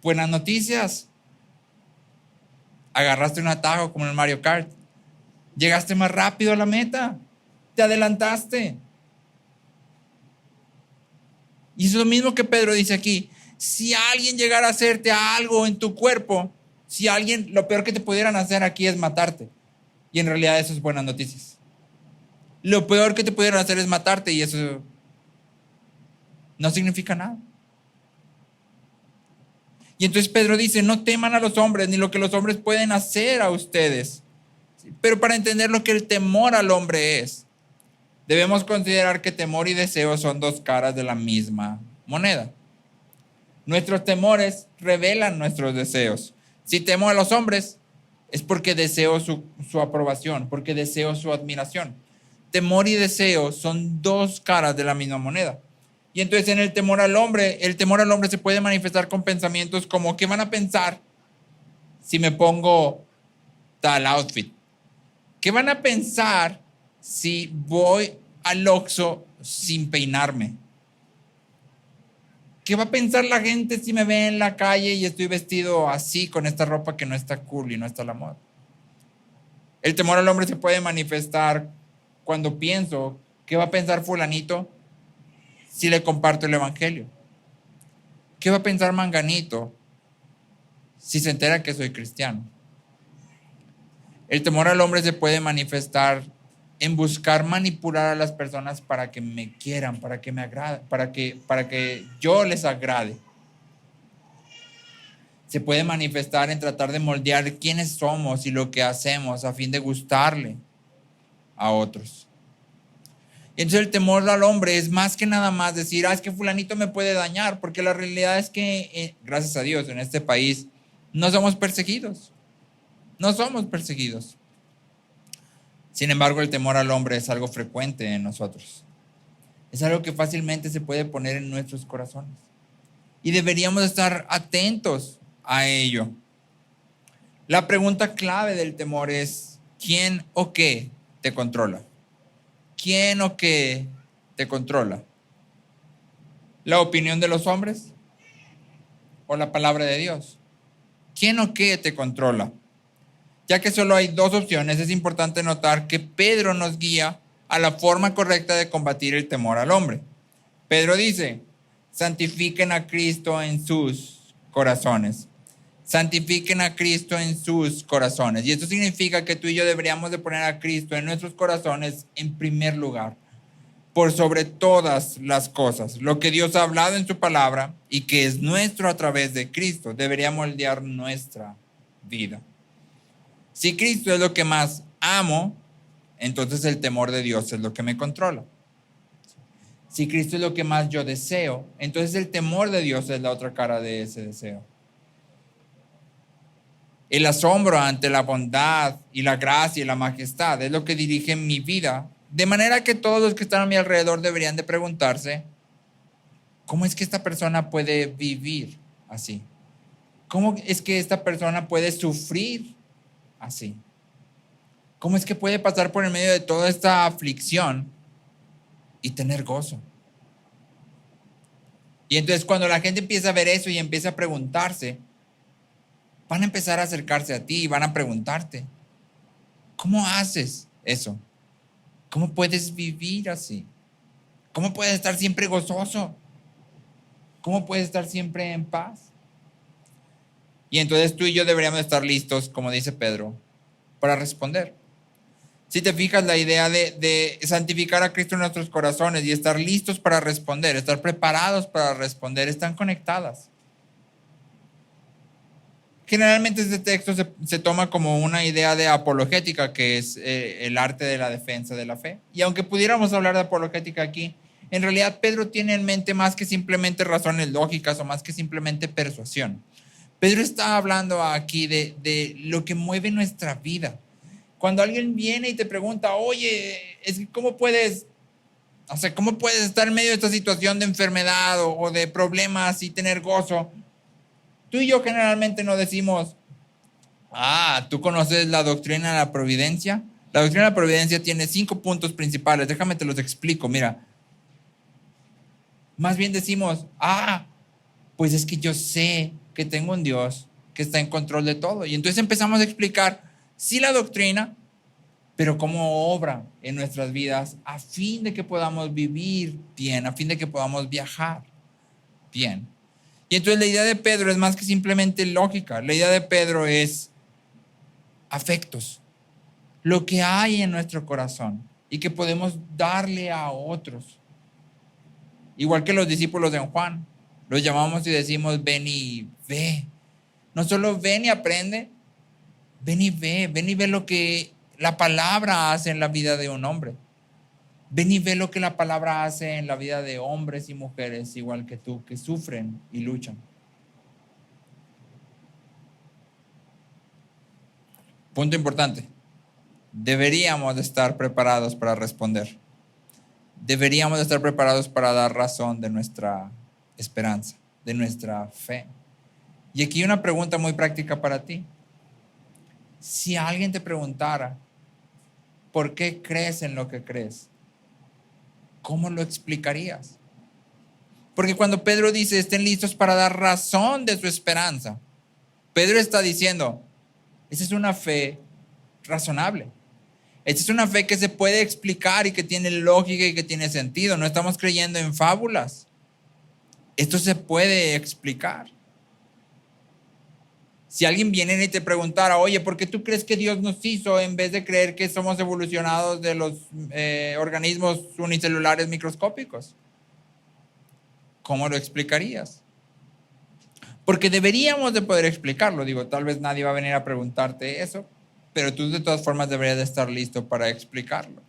A: buenas noticias. Agarraste un atajo como en el Mario Kart. Llegaste más rápido a la meta. Te adelantaste. Y es lo mismo que Pedro dice aquí. Si alguien llegara a hacerte algo en tu cuerpo, lo peor que te pudieran hacer aquí es matarte. Y en realidad eso es buenas noticias. Lo peor que te pudieran hacer es matarte y eso no significa nada. Y entonces Pedro dice, no teman a los hombres ni lo que los hombres pueden hacer a ustedes. Pero para entender lo que el temor al hombre es, debemos considerar que temor y deseo son dos caras de la misma moneda. Nuestros temores revelan nuestros deseos. Si temo a los hombres, es porque deseo su aprobación, porque deseo su admiración. Temor y deseo son dos caras de la misma moneda. Y entonces en el temor al hombre se puede manifestar con pensamientos como, ¿qué van a pensar si me pongo tal outfit? ¿Qué van a pensar si voy al Oxxo sin peinarme? ¿Qué va a pensar la gente si me ve en la calle y estoy vestido así, con esta ropa que no está cool y no está a la moda? El temor al hombre se puede manifestar cuando pienso, ¿qué va a pensar fulanito si le comparto el evangelio? ¿Qué va a pensar manganito si se entera que soy cristiano? El temor al hombre se puede manifestar en buscar manipular a las personas para que me quieran, para que me agrade, para que yo les agrade. Se puede manifestar en tratar de moldear quiénes somos y lo que hacemos a fin de gustarle a otros. Y entonces el temor al hombre es más que nada más decir, es que fulanito me puede dañar, porque la realidad es que, gracias a Dios, en este país no somos perseguidos. No somos perseguidos. Sin embargo, el temor al hombre es algo frecuente en nosotros. Es algo que fácilmente se puede poner en nuestros corazones. Y deberíamos estar atentos a ello. La pregunta clave del temor es, ¿quién o qué te controla? ¿Quién o qué te controla? ¿La opinión de los hombres o la palabra de Dios? ¿Quién o qué te controla? Ya que solo hay dos opciones, es importante notar que Pedro nos guía a la forma correcta de combatir el temor al hombre. Pedro dice, santifiquen a Cristo en sus corazones. Santifiquen a Cristo en sus corazones. Y esto significa que tú y yo deberíamos de poner a Cristo en nuestros corazones en primer lugar, por sobre todas las cosas. Lo que Dios ha hablado en su palabra y que es nuestro a través de Cristo, debería moldear nuestra vida. Si Cristo es lo que más amo, entonces el temor de Dios es lo que me controla. Si Cristo es lo que más yo deseo, entonces el temor de Dios es la otra cara de ese deseo. El asombro ante la bondad y la gracia y la majestad es lo que dirige mi vida, de manera que todos los que están a mi alrededor deberían de preguntarse, ¿cómo es que esta persona puede vivir así? ¿Cómo es que esta persona puede sufrir así? ¿Cómo es que puede pasar por el medio de toda esta aflicción y tener gozo? Y entonces cuando la gente empieza a ver eso y empieza a preguntarse, van a empezar a acercarse a ti y van a preguntarte, ¿cómo haces eso? ¿Cómo puedes vivir así? ¿Cómo puedes estar siempre gozoso? ¿Cómo puedes estar siempre en paz? Y entonces tú y yo deberíamos estar listos, como dice Pedro, para responder. Si te fijas, la idea de santificar a Cristo en nuestros corazones y estar listos para responder, estar preparados para responder, están conectadas. Generalmente este texto se toma como una idea de apologética, que es el arte de la defensa de la fe. Y aunque pudiéramos hablar de apologética aquí, en realidad Pedro tiene en mente más que simplemente razones lógicas o más que simplemente persuasión. Pedro está hablando aquí de lo que mueve nuestra vida. Cuando alguien viene y te pregunta, oye, ¿cómo puedes estar en medio de esta situación de enfermedad o de problemas y tener gozo? Tú y yo generalmente no decimos, ¿tú conoces la doctrina de la providencia? La doctrina de la providencia tiene 5 puntos principales. Déjame te los explico, mira. Más bien decimos, pues es que yo sé que tengo un Dios que está en control de todo. Y entonces empezamos a explicar, sí, la doctrina, pero cómo obra en nuestras vidas a fin de que podamos vivir bien, a fin de que podamos viajar bien. Y entonces la idea de Pedro es más que simplemente lógica. La idea de Pedro es afectos, lo que hay en nuestro corazón y que podemos darle a otros. Igual que los discípulos de Juan, los llamamos y decimos, ven y ve. No solo ven y aprende, ven y ve lo que la palabra hace en la vida de un hombre. Ven y ve lo que la palabra hace en la vida de hombres y mujeres igual que tú, que sufren y luchan. Punto importante. Deberíamos de estar preparados para responder. Deberíamos de estar preparados para dar razón de nuestra esperanza, de nuestra fe. Y aquí una pregunta muy práctica para ti. Si alguien te preguntara, ¿por qué crees en lo que crees? ¿Cómo lo explicarías? Porque cuando Pedro dice, estén listos para dar razón de su esperanza, Pedro está diciendo, esa es una fe razonable. Esta es una fe que se puede explicar y que tiene lógica y que tiene sentido. No estamos creyendo en fábulas. Esto se puede explicar. Si alguien viene y te preguntara, oye, ¿por qué tú crees que Dios nos hizo en vez de creer que somos evolucionados de los organismos unicelulares microscópicos? ¿Cómo lo explicarías? Porque deberíamos de poder explicarlo. Digo, tal vez nadie va a venir a preguntarte eso, pero tú de todas formas deberías de estar listo para explicarlo.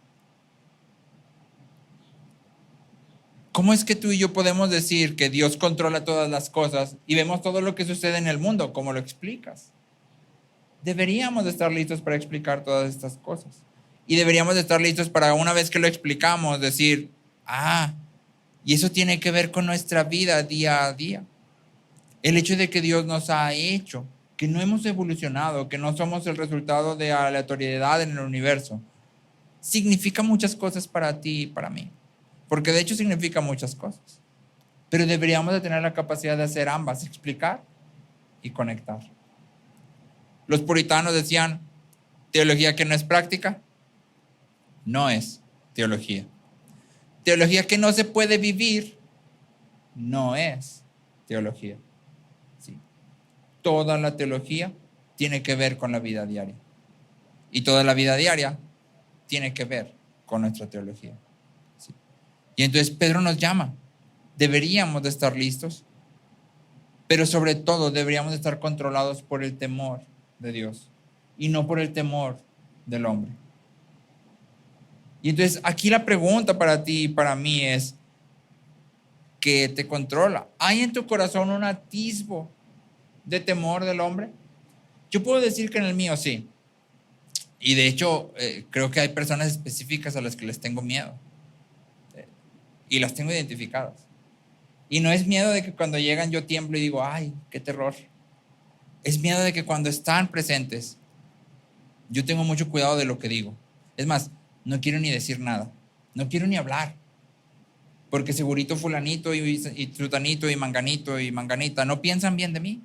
A: ¿Cómo es que tú y yo podemos decir que Dios controla todas las cosas y vemos todo lo que sucede en el mundo? ¿Cómo lo explicas? Deberíamos de estar listos para explicar todas estas cosas. Y deberíamos de estar listos para, una vez que lo explicamos, decir, y eso tiene que ver con nuestra vida día a día. El hecho de que Dios nos ha hecho, que no hemos evolucionado, que no somos el resultado de aleatoriedad en el universo, significa muchas cosas para ti y para mí. Porque de hecho significa muchas cosas. Pero deberíamos de tener la capacidad de hacer ambas, explicar y conectar. Los puritanos decían, Teología que no es práctica, no es teología. Teología que no se puede vivir, no es teología. Sí. Toda la teología tiene que ver con la vida diaria. Y toda la vida diaria tiene que ver con nuestra teología. Sí. Y entonces Pedro nos llama. Deberíamos de estar listos, pero sobre todo deberíamos de estar controlados por el temor de Dios y no por el temor del hombre. Y entonces aquí la pregunta para ti y para mí es, ¿qué te controla? ¿Hay en tu corazón un atisbo de temor del hombre? Yo puedo decir que en el mío sí. Y de hecho, creo que hay personas específicas a las que les tengo miedo. Y las tengo identificadas. Y no es miedo de que cuando llegan yo tiemblo y digo, ay, qué terror. Es miedo de que cuando están presentes, yo tengo mucho cuidado de lo que digo. Es más, no quiero ni decir nada. No quiero ni hablar. Porque segurito fulanito y trutanito y manganita no piensan bien de mí.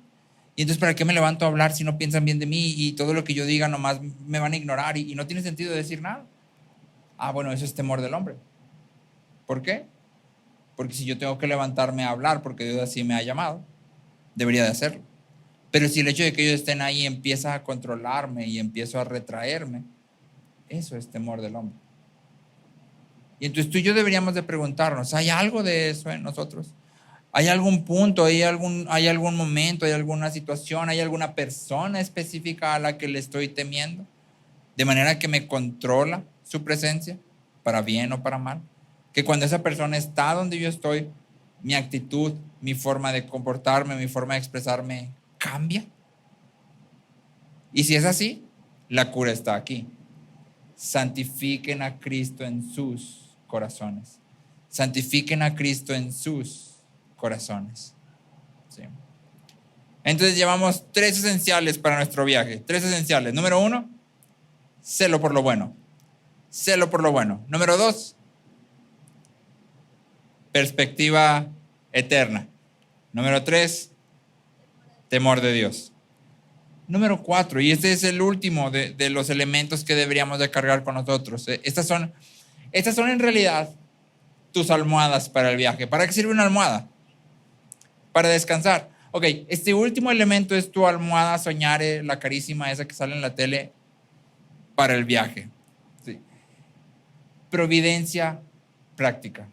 A: Y entonces, ¿para qué me levanto a hablar si no piensan bien de mí y todo lo que yo diga nomás me van a ignorar y no tiene sentido decir nada? Ah, bueno, eso es temor del hombre. ¿Por qué? Porque si yo tengo que levantarme a hablar porque Dios así me ha llamado, debería de hacerlo. Pero si el hecho de que ellos estén ahí empieza a controlarme y empiezo a retraerme, eso es temor del hombre. Y entonces tú y yo deberíamos de preguntarnos, ¿hay algo de eso en nosotros? ¿Hay algún punto, hay algún momento, hay alguna situación, hay alguna persona específica a la que le estoy temiendo? De manera que me controla su presencia, para bien o para mal. Que cuando esa persona está donde yo estoy, mi actitud, mi forma de comportarme, mi forma de expresarme cambia. Y si es así, la cura está aquí. Santifiquen a Cristo en sus corazones. Santifiquen a Cristo en sus corazones. Sí. Entonces llevamos 3 esenciales para nuestro viaje. 3 esenciales. Número 1, celo por lo bueno. Celo por lo bueno. Número 2, perspectiva eterna. Número 3, temor de Dios. Número 4, y este es el último de los elementos que deberíamos de cargar con nosotros. Estas son en realidad tus almohadas para el viaje. ¿Para qué sirve una almohada? Para descansar. Ok, este último elemento es tu almohada Soñare, la carísima esa que sale en la tele, para el viaje. Sí. Providencia práctica.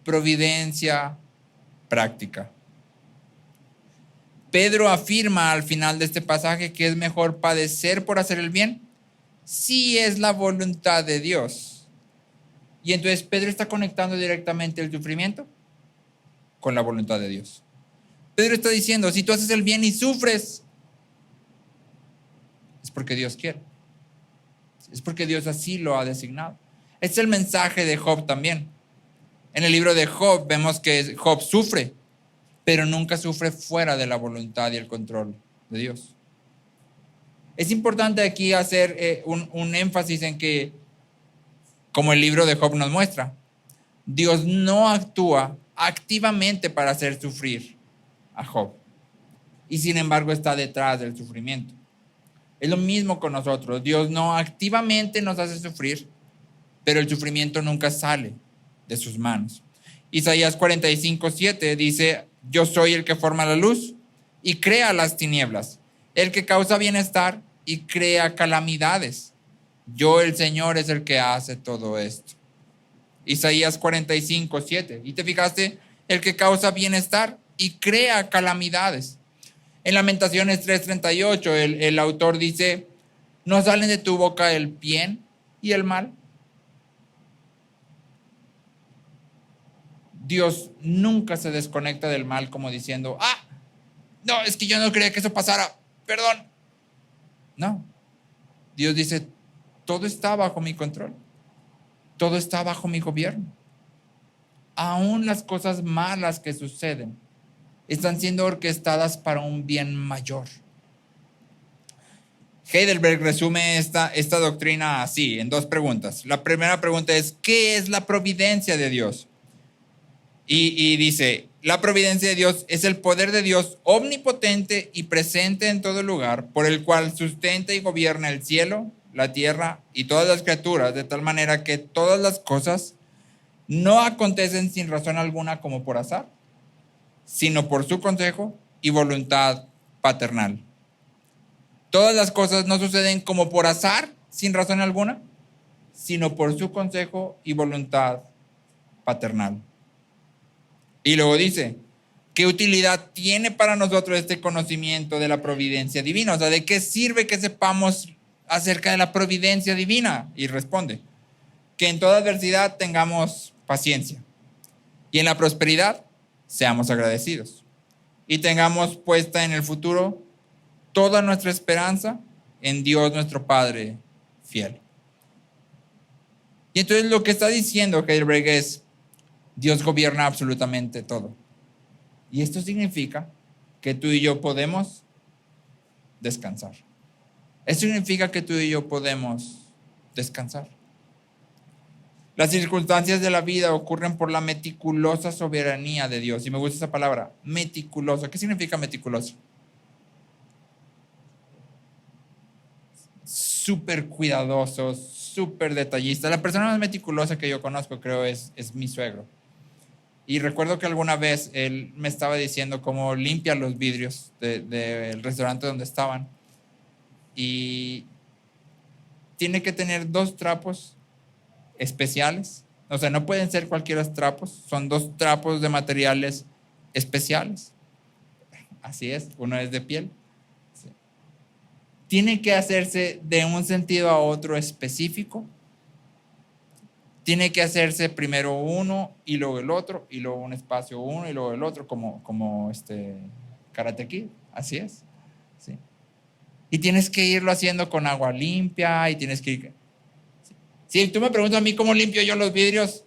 A: Providencia práctica. Pedro afirma al final de este pasaje que es mejor padecer por hacer el bien si es la voluntad de Dios. Y entonces Pedro está conectando directamente el sufrimiento con la voluntad de Dios. Pedro está diciendo, si tú haces el bien y sufres, es porque Dios quiere. Es porque Dios así lo ha designado. Este es el mensaje de Job también. En el libro de Job vemos que Job sufre, pero nunca sufre fuera de la voluntad y el control de Dios. Es importante aquí hacer un énfasis en que, como el libro de Job nos muestra, Dios no actúa activamente para hacer sufrir a Job. Y sin embargo está detrás del sufrimiento. Es lo mismo con nosotros. Dios no activamente nos hace sufrir, pero el sufrimiento nunca sale de sus manos. Isaías 45:7 dice, yo soy el que forma la luz y crea las tinieblas, el que causa bienestar y crea calamidades. Yo, el Señor, es el que hace todo esto. Isaías 45:7. ¿Y te fijaste? El que causa bienestar y crea calamidades. En Lamentaciones 3:38, el autor dice, ¿no salen de tu boca el bien y el mal? Dios nunca se desconecta del mal como diciendo, no, es que yo no creía que eso pasara, perdón. No, Dios dice, todo está bajo mi control, todo está bajo mi gobierno. Aún las cosas malas que suceden están siendo orquestadas para un bien mayor. Heidelberg resume esta doctrina así, en 2 preguntas. La primera pregunta es, ¿qué es la providencia de Dios? Y dice, La providencia de Dios es el poder de Dios omnipotente y presente en todo lugar, por el cual sustenta y gobierna el cielo, la tierra y todas las criaturas, de tal manera que todas las cosas no acontecen sin razón alguna como por azar, sino por su consejo y voluntad paternal. Todas las cosas no suceden como por azar, sin razón alguna, sino por su consejo y voluntad paternal. Y luego dice, ¿qué utilidad tiene para nosotros este conocimiento de la providencia divina? O sea, ¿de qué sirve que sepamos acerca de la providencia divina? Y responde, que en toda adversidad tengamos paciencia y en la prosperidad seamos agradecidos y tengamos puesta en el futuro toda nuestra esperanza en Dios nuestro Padre fiel. Y entonces lo que está diciendo Heidelberg es, Dios gobierna absolutamente todo. Y esto significa que tú y yo podemos descansar. Esto significa que tú y yo podemos descansar. Las circunstancias de la vida ocurren por la meticulosa soberanía de Dios. Y me gusta esa palabra, meticuloso. ¿Qué significa meticuloso? Súper cuidadoso, súper detallista. La persona más meticulosa que yo conozco, creo, es mi suegro. Y recuerdo que alguna vez él me estaba diciendo cómo limpia los vidrios del restaurante donde estaban. Y tiene que tener 2 trapos especiales. O sea, no pueden ser cualquiera trapos. Son 2 trapos de materiales especiales. Así es, uno es de piel. Sí. Tiene que hacerse de un sentido a otro específico. Tiene que hacerse primero uno y luego el otro y luego un espacio uno y luego el otro como Karate Kid, así es. ¿Sí? Y tienes que irlo haciendo con agua limpia y tienes que ir. Si tú me preguntas a mí cómo limpio yo los vidrios,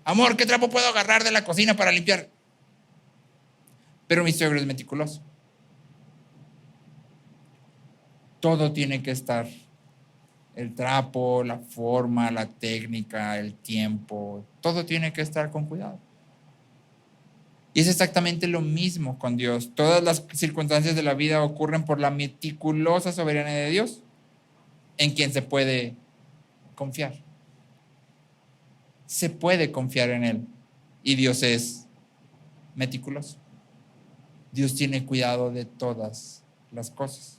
A: amor, ¿qué trapo puedo agarrar de la cocina para limpiar? Pero mi suegro es meticuloso. Todo tiene que estar. El trapo, la forma, la técnica, el tiempo, todo tiene que estar con cuidado. Y es exactamente lo mismo con Dios. Todas las circunstancias de la vida ocurren por la meticulosa soberanía de Dios, en quien se puede confiar. Se puede confiar en Él. Y Dios es meticuloso. Dios tiene cuidado de todas las cosas.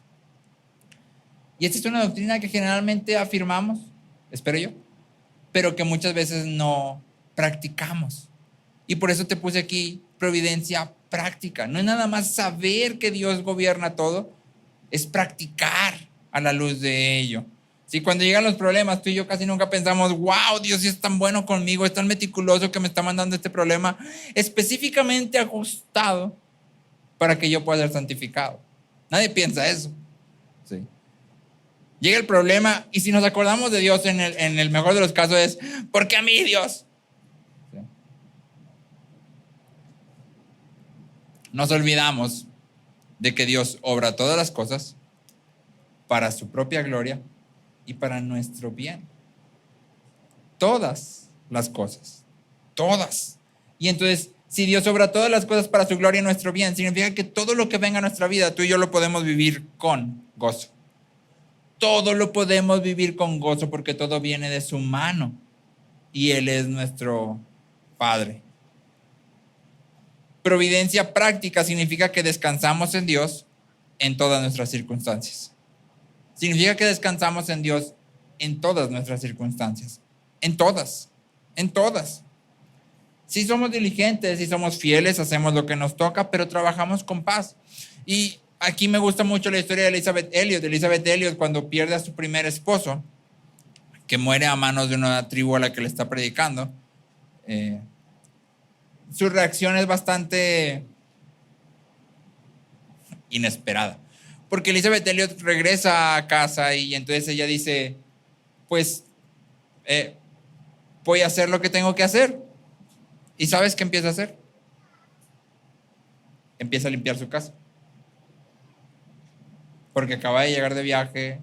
A: Y esta es una doctrina que generalmente afirmamos, espero yo, pero que muchas veces no practicamos. Y por eso te puse aquí providencia práctica. No es nada más saber que Dios gobierna todo, es practicar a la luz de ello. Si cuando llegan los problemas, tú y yo casi nunca pensamos, wow, Dios sí es tan bueno conmigo, es tan meticuloso que me está mandando este problema específicamente ajustado para que yo pueda ser santificado. Nadie piensa eso. Sí. Llega el problema y si nos acordamos de Dios en el mejor de los casos es, ¿por qué a mí, Dios? ¿Sí? Nos olvidamos de que Dios obra todas las cosas para su propia gloria y para nuestro bien. Todas las cosas. Todas. Y entonces, si Dios obra todas las cosas para su gloria y nuestro bien, significa que todo lo que venga a nuestra vida, tú y yo lo podemos vivir con gozo. Todo lo podemos vivir con gozo porque todo viene de su mano y Él es nuestro Padre. Providencia práctica significa que descansamos en Dios en todas nuestras circunstancias. Significa que descansamos en Dios en todas nuestras circunstancias. En todas. En todas. Si somos diligentes, si somos fieles, hacemos lo que nos toca, pero trabajamos con paz. Y aquí me gusta mucho la historia de Elizabeth Elliot. Elizabeth Elliot, cuando pierde a su primer esposo, que muere a manos de una tribu a la que le está predicando, su reacción es bastante inesperada. Porque Elizabeth Elliot regresa a casa y entonces ella dice, pues, voy a hacer lo que tengo que hacer. ¿Y sabes qué empieza a hacer? Empieza a limpiar su casa. Porque acaba de llegar de viaje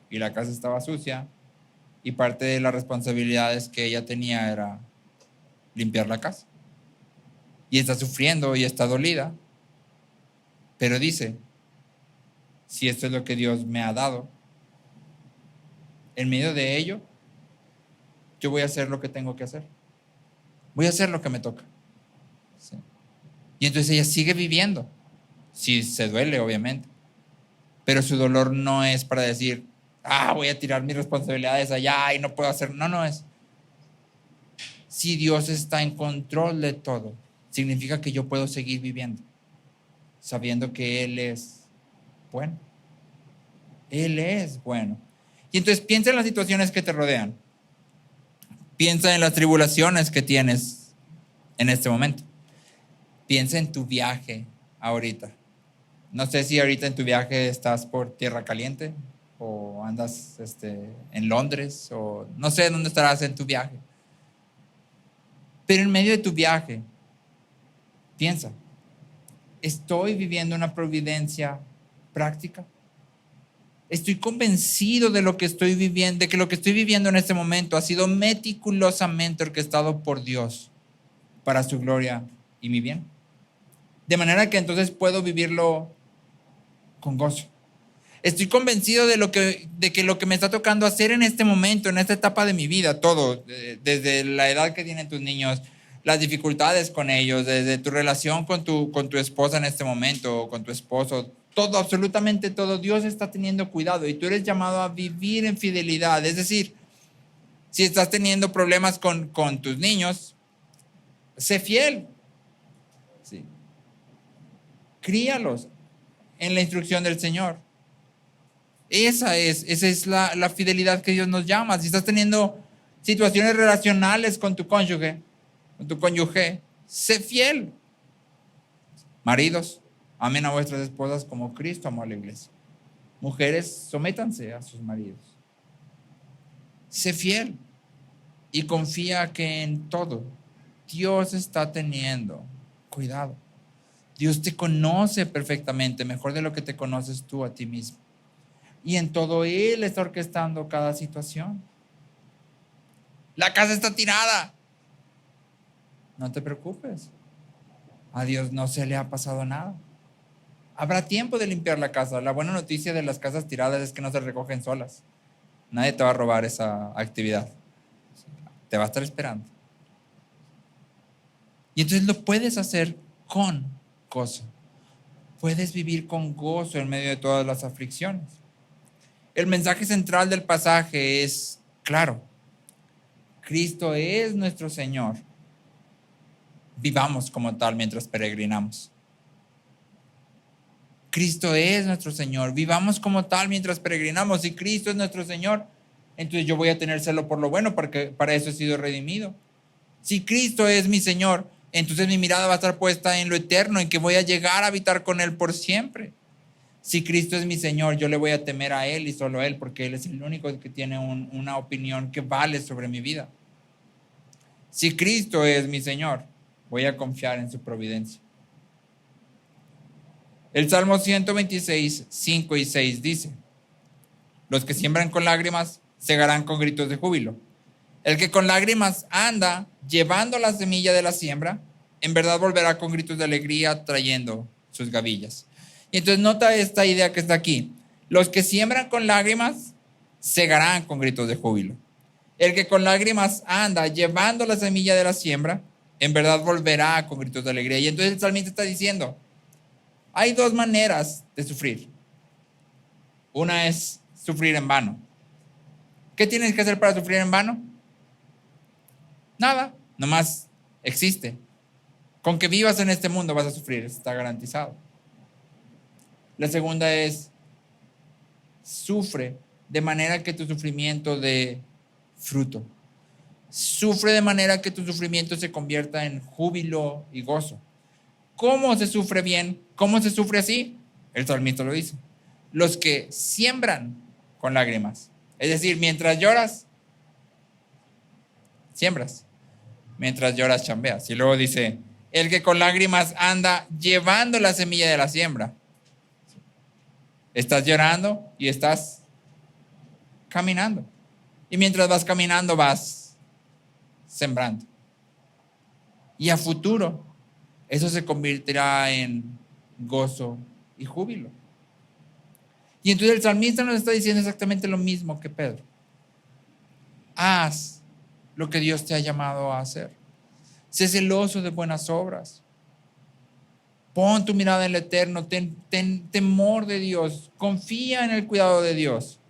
A: y la casa estaba sucia y parte de las responsabilidades que ella tenía era limpiar la casa. y está sufriendo y está dolida, pero dice, si esto es lo que Dios me ha dado, en medio de ello, yo voy a hacer lo que tengo que hacer. Voy a hacer lo que me toca. ¿Sí? Y entonces ella sigue viviendo. Sí, se duele, obviamente. Pero su dolor no es para decir, voy a tirar mis responsabilidades allá y no puedo hacer. No es. Si Dios está en control de todo, significa que yo puedo seguir viviendo, sabiendo que Él es bueno. Él es bueno. Y entonces piensa en las situaciones que te rodean. Piensa en las tribulaciones que tienes en este momento. Piensa en tu viaje ahorita. No sé si ahorita en tu viaje estás por tierra caliente o andas en Londres o no sé dónde estarás en tu viaje. Pero en medio de tu viaje, piensa, ¿estoy viviendo una providencia práctica? Estoy convencido de lo que estoy viviendo, de que lo que estoy viviendo en este momento ha sido meticulosamente orquestado por Dios para su gloria y mi bien. De manera que entonces puedo vivirlo con gozo. Estoy convencido de que lo que me está tocando hacer en este momento, en esta etapa de mi vida, todo, desde la edad que tienen tus niños, las dificultades con ellos, desde tu relación con tu esposa en este momento, con tu esposo, todo, absolutamente todo, Dios está teniendo cuidado y tú eres llamado a vivir en fidelidad. Es decir, si estás teniendo problemas con tus niños, sé fiel. Sí. Críalos en la instrucción del Señor. Esa es la fidelidad que Dios nos llama. Si estás teniendo situaciones relacionales con tu cónyuge, sé fiel. Maridos, amen a vuestras esposas como Cristo amó a la iglesia. Mujeres, sométanse a sus maridos. Sé fiel y confía que en todo Dios está teniendo cuidado. Dios te conoce perfectamente, mejor de lo que te conoces tú a ti mismo. Y en todo Él está orquestando cada situación. La casa está tirada. No te preocupes. A Dios no se le ha pasado nada. Habrá tiempo de limpiar la casa. La buena noticia de las casas tiradas es que no se recogen solas. Nadie te va a robar esa actividad. Te va a estar esperando. Y entonces lo puedes hacer con gozo. Puedes vivir con gozo en medio de todas las aflicciones. El mensaje central del pasaje es claro. Cristo es nuestro Señor. Vivamos como tal mientras peregrinamos. Cristo es nuestro Señor. Vivamos como tal mientras peregrinamos. Si Cristo es nuestro Señor, entonces yo voy a tener celo por lo bueno porque para eso he sido redimido. Si Cristo es mi Señor, entonces mi mirada va a estar puesta en lo eterno, en que voy a llegar a habitar con Él por siempre. Si Cristo es mi Señor, yo le voy a temer a Él y solo a Él, porque Él es el único que tiene una opinión que vale sobre mi vida. Si Cristo es mi Señor, voy a confiar en su providencia. El Salmo 126, 5 y 6 dice: los que siembran con lágrimas segarán con gritos de júbilo. El que con lágrimas anda llevando la semilla de la siembra, en verdad volverá con gritos de alegría trayendo sus gavillas. Y entonces nota esta idea que está aquí. Los que siembran con lágrimas segarán con gritos de júbilo. El que con lágrimas anda llevando la semilla de la siembra, en verdad volverá con gritos de alegría. Y entonces el salmista está diciendo, hay dos maneras de sufrir. Una es sufrir en vano. ¿Qué tienes que hacer para sufrir en vano? Nada, nomás existe. Con que vivas en este mundo vas a sufrir, está garantizado. La segunda es, sufre de manera que tu sufrimiento dé fruto. Sufre de manera que tu sufrimiento se convierta en júbilo y gozo. ¿Cómo se sufre bien? ¿Cómo se sufre así? El salmista lo dice. Los que siembran con lágrimas. Es decir, mientras lloras, siembras. Mientras lloras, chambeas. Y luego dice, el que con lágrimas anda llevando la semilla de la siembra. Estás llorando y estás caminando. Y mientras vas caminando, vas sembrando. Y a futuro, eso se convertirá en gozo y júbilo. Y entonces el salmista nos está diciendo exactamente lo mismo que Pedro. Haz lo que Dios te ha llamado a hacer. Sé celoso de buenas obras. Pon tu mirada en el eterno, ten temor de Dios, confía en el cuidado de Dios.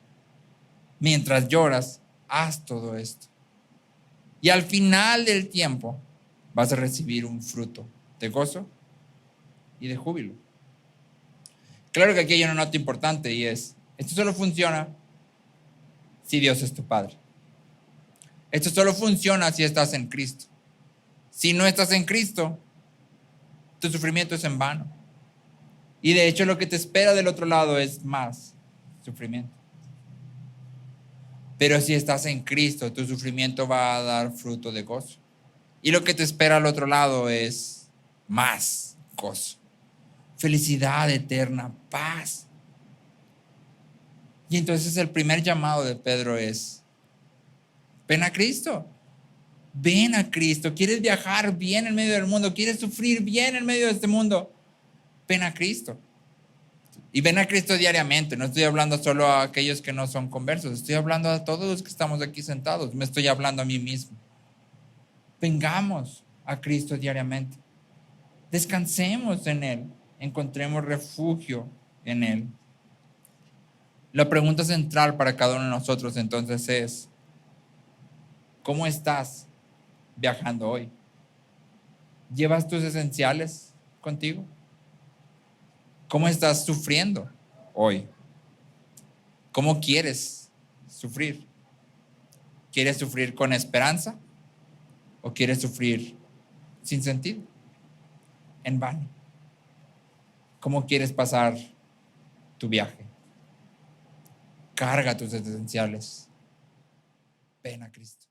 A: Mientras lloras, haz todo esto. Y al final del tiempo vas a recibir un fruto de gozo y de júbilo. Claro que aquí hay una nota importante y es, esto solo funciona si Dios es tu Padre. Esto solo funciona si estás en Cristo. Si no estás en Cristo, tu sufrimiento es en vano. Y de hecho lo que te espera del otro lado es más sufrimiento. Pero si estás en Cristo, tu sufrimiento va a dar fruto de gozo. Y lo que te espera al otro lado es más gozo, felicidad eterna, paz. Y entonces el primer llamado de Pedro es, ven a Cristo. Ven a Cristo. ¿Quieres viajar bien en medio del mundo? ¿Quieres sufrir bien en medio de este mundo? Ven a Cristo. Y ven a Cristo diariamente. No estoy hablando solo a aquellos que no son conversos. Estoy hablando a todos los que estamos aquí sentados. Me estoy hablando a mí mismo. Vengamos a Cristo diariamente. Descansemos en Él. Encontremos refugio en Él. La pregunta central para cada uno de nosotros entonces es, ¿cómo estás viajando hoy? ¿Llevas tus esenciales contigo? ¿Cómo estás sufriendo hoy? ¿Cómo quieres sufrir? ¿Quieres sufrir con esperanza o quieres sufrir sin sentido? En vano. ¿Cómo quieres pasar tu viaje? Carga tus esenciales. Ven a Cristo.